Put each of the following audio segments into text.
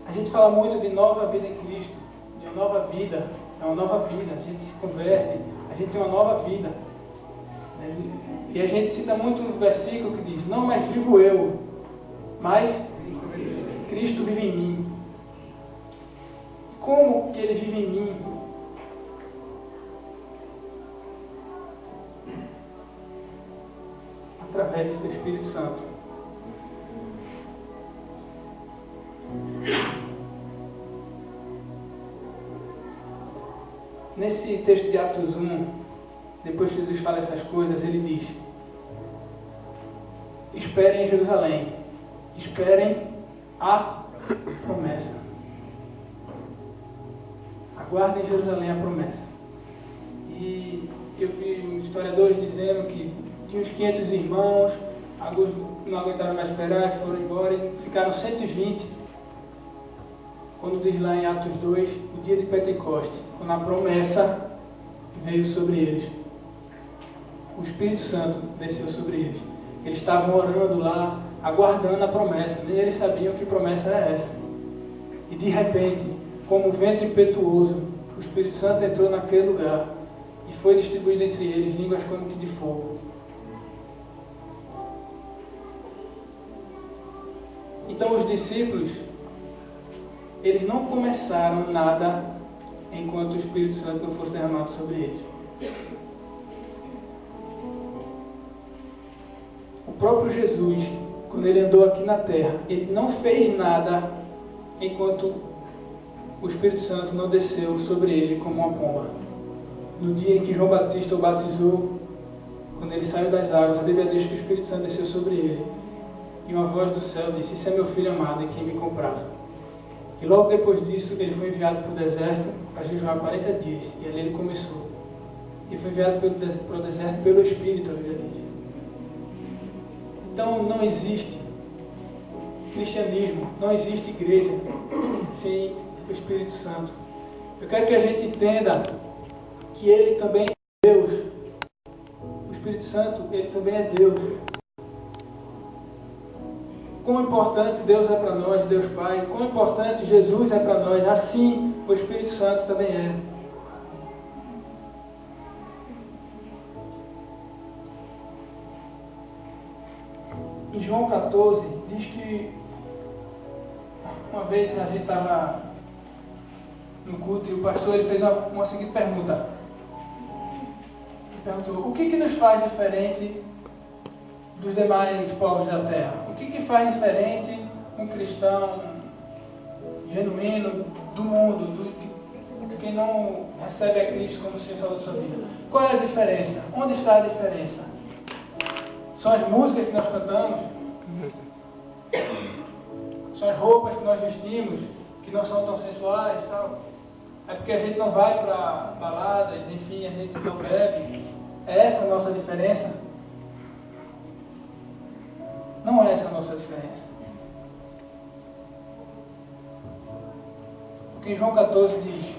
A gente fala muito de nova vida em Cristo, de uma nova vida, é uma nova vida, a gente se converte, a gente tem uma nova vida. E a gente cita muito um versículo que diz, não mais vivo eu, mas Cristo vive em mim. Como que Ele vive em mim? Através do Espírito Santo. Nesse texto de Atos 1, depois que Jesus fala essas coisas, ele diz: esperem em Jerusalém, esperem a promessa. Aguardem em Jerusalém a promessa. E eu vi historiadores dizendo que tinha uns 500 irmãos, alguns não aguentaram mais esperar, foram embora e ficaram 120. Quando diz lá em Atos 2, o dia de Pentecostes, quando a promessa veio sobre eles. O Espírito Santo desceu sobre eles. Eles estavam orando lá, aguardando a promessa. Nem eles sabiam que promessa era essa. E de repente, como um vento impetuoso, o Espírito Santo entrou naquele lugar e foi distribuído entre eles línguas como que de fogo. Então os discípulos, eles não começaram nada enquanto o Espírito Santo não fosse derramado sobre eles. O próprio Jesus, quando ele andou aqui na terra, ele não fez nada enquanto o Espírito Santo não desceu sobre ele como uma pomba. No dia em que João Batista o batizou, quando ele saiu das águas, a Bíblia diz que o Espírito Santo desceu sobre ele. E uma voz do céu disse: "Esse é meu filho amado, em quem me comprazo." E logo depois disso, ele foi enviado para o deserto para jejuar 40 dias. E ali ele começou. E foi enviado para o deserto pelo Espírito, a Bíblia diz. Então não existe cristianismo, não existe igreja sem o Espírito Santo. Eu quero que a gente entenda que Ele também é Deus. O Espírito Santo, Ele também é Deus. Quão importante Deus é para nós, Deus Pai, quão importante Jesus é para nós, assim o Espírito Santo também é. Em João 14, diz que uma vez a gente estava no culto e o pastor ele fez uma seguinte pergunta. Ele perguntou: o que nos faz diferente dos demais povos da terra? O que faz diferente um cristão genuíno do mundo, de quem não recebe a Cristo como Senhor da sua vida? Qual é a diferença? Onde está a diferença? São as músicas que nós cantamos? São as roupas que nós vestimos, que não são tão sensuais, tal? É porque a gente não vai para baladas, enfim, a gente não bebe? É essa a nossa diferença? Não é essa a nossa diferença. Porque em João 14 diz,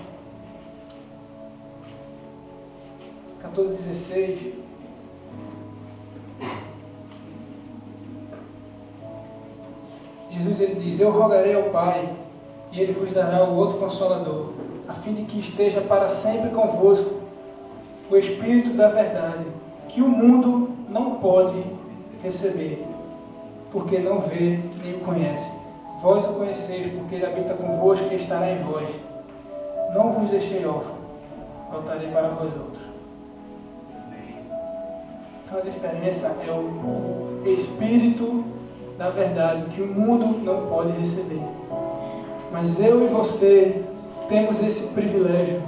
14:16, Jesus ele diz: eu rogarei ao Pai, e Ele vos dará o outro Consolador, a fim de que esteja para sempre convosco o Espírito da verdade, que o mundo não pode receber, porque não vê nem o conhece. Vós o conheceis, porque Ele habita convosco e estará em vós. Não vos deixei órfão, voltarei para vós outros. Então a diferença é o Espírito da verdade, que o mundo não pode receber. Mas eu e você temos esse privilégio.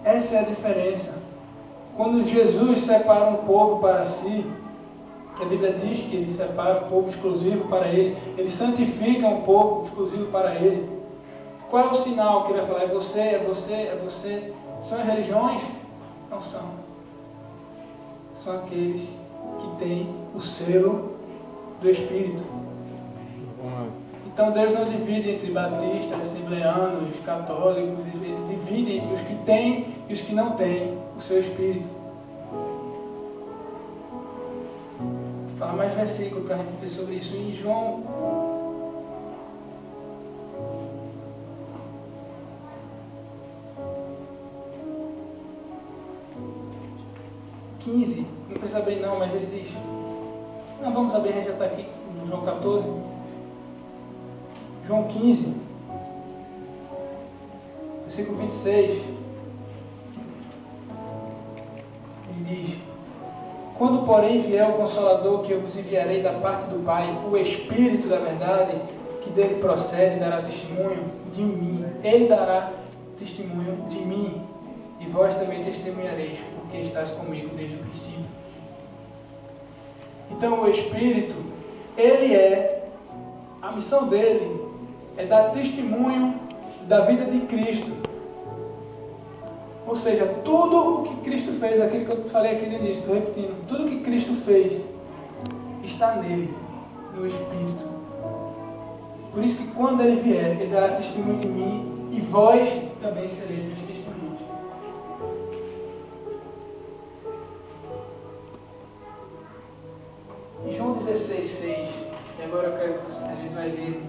Essa é a diferença. Quando Jesus separa um povo para si, que a Bíblia diz que Ele separa um povo exclusivo para Ele, Ele santifica um povo exclusivo para Ele. Qual é o sinal que Ele vai falar? É você, é você, é você. São as religiões? Não são. São aqueles que têm o selo do Espírito. Então Deus não divide entre batistas, assembleanos, católicos, Ele divide entre os que têm e os que não têm o seu Espírito. falar mais versículo para a gente ver sobre isso. Em João 15, não precisa abrir não, mas ele diz, não vamos abrir, a gente já está aqui no João 14, João 15, versículo 26, ele diz, quando porém vier o Consolador que eu vos enviarei da parte do Pai, o Espírito da verdade, que dele procede, dará testemunho de mim, ele dará testemunho de mim, e vós também testemunhareis, porque estás comigo desde o princípio. Então o Espírito, a missão dele é dar testemunho da vida de Cristo. Ou seja, tudo o que Cristo fez, aquilo que eu falei aqui no início, estou repetindo, tudo o que Cristo fez está nele, no Espírito. Por isso que quando ele vier, ele dará testemunho de mim e vós também sereis meus testemunhos. Em João 16:6, e agora eu quero que a gente vai ler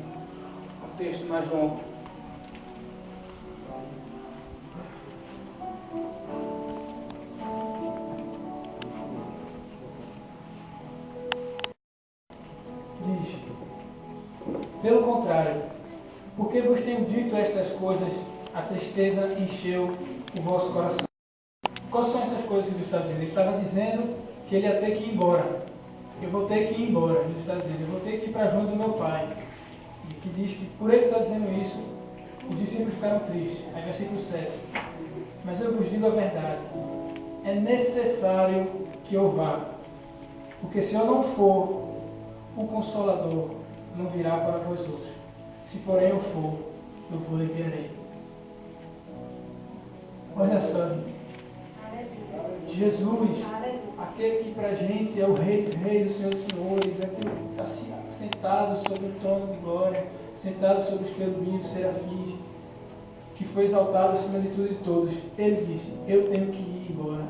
um texto mais longo. Diz, pelo contrário, porque vos tenho dito estas coisas, a tristeza encheu o vosso coração. Quais são essas coisas que ele está dizendo? Ele estava dizendo que ele ia ter que ir embora. Eu vou ter que ir embora, ele está dizendo, eu vou ter que ir para junto do meu pai. E que diz que por ele estar dizendo isso, os discípulos ficaram tristes. Aí versículo 7. Mas eu vos digo a verdade, é necessário que eu vá, porque se eu não for, o Consolador não virá para vós outros. Se porém eu for, eu vos enviarei. Olha só, Jesus, aquele que para a gente é o Rei dos Reis, o Senhor dos Senhores, aquele que está sentado sobre o trono de glória, sentado sobre os querubins, os serafins, que foi exaltado acima de tudo e de todos. Ele disse, eu tenho que ir embora,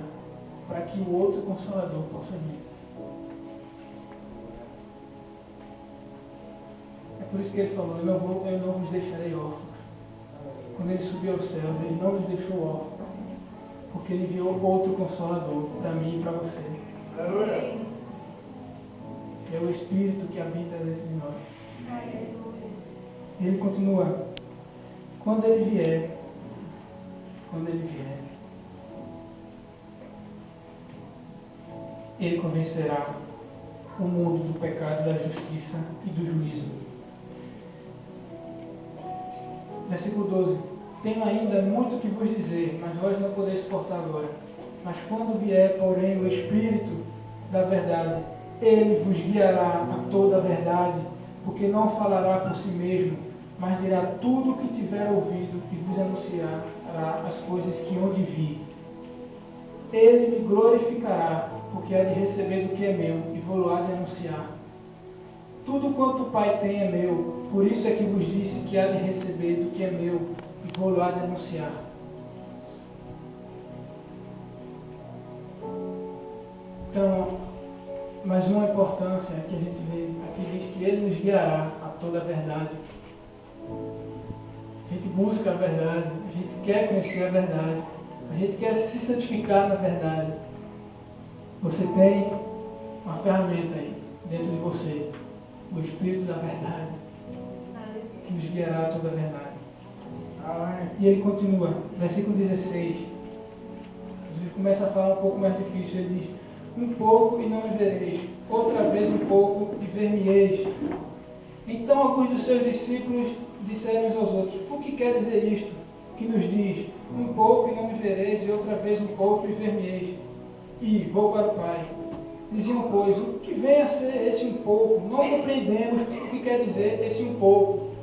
para que o outro Consolador possa vir. É por isso que ele falou, eu não vos deixarei órfãos. Quando ele subiu aos céus, ele não nos deixou órfãos, porque ele enviou outro Consolador para mim e para você. É o Espírito que habita dentro de nós. Ele continua, quando ele vier, ele convencerá o mundo do pecado, da justiça e do juízo. Versículo 12. Tenho ainda muito que vos dizer, mas vós não podeis suportar agora. Mas quando vier, porém, o Espírito da verdade, ele vos guiará a toda a verdade, porque não falará por si mesmo, mas dirá tudo o que tiver ouvido e vos anunciará as coisas que hão de vir. Ele me glorificará, porque há de receber do que é meu e vou-lo-á de anunciar. Tudo quanto o Pai tem é meu, por isso é que vos disse que há de receber do que é meu e vou-lo-á de anunciar. Então, mais uma importância que a gente vê aqui diz que ele nos guiará a toda a verdade. A gente busca a verdade, a gente quer conhecer a verdade, a gente quer se santificar na verdade. Você tem uma ferramenta aí dentro de você, o Espírito da verdade, que nos guiará a toda a verdade. E ele continua, versículo 16. Jesus começa a falar um pouco mais difícil. Ele diz, um pouco e não me vereis, outra vez um pouco e ver-me-eis. Então alguns dos seus discípulos disseram uns aos outros, o que quer dizer isto? Que nos diz, um pouco e não me vereis, e outra vez um pouco e ver-me-eis. E vou para o Pai. Diziam, pois, o que vem a ser esse um pouco? Não compreendemos o que quer dizer esse um pouco.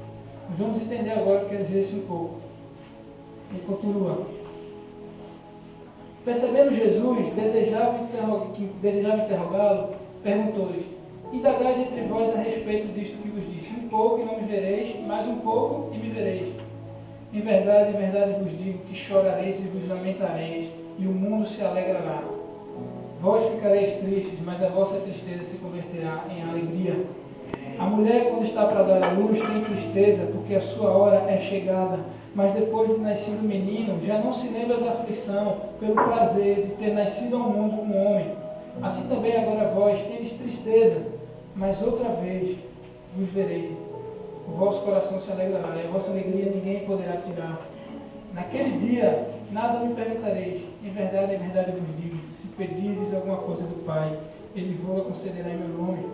Nós vamos entender agora o que quer dizer esse um pouco. Ele continua. Percebendo Jesus, desejava interrogá-lo, perguntou-lhes, indagais entre vós a respeito disto que vos disse, um pouco e não me vereis, mais um pouco e me vereis. Em verdade vos digo que chorareis e vos lamentareis, e o mundo se alegrará. Vós ficareis tristes, mas a vossa tristeza se converterá em alegria. A mulher, quando está para dar à luz, tem tristeza, porque a sua hora é chegada. Mas depois de nascido o menino, já não se lembra da aflição, pelo prazer de ter nascido ao mundo um homem. Assim também agora vós tendes tristeza, mas outra vez vos verei. O vosso coração se alegrará, e a vossa alegria ninguém poderá tirar. Naquele dia, nada me perguntareis. Em verdade vos digo, se pedirdes alguma coisa do Pai, Ele vos concederá em meu nome.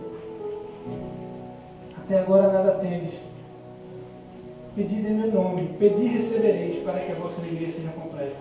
Até agora nada tendes. Pedid em meu nome, pedi e recebereis, para que a vossa alegria seja completa.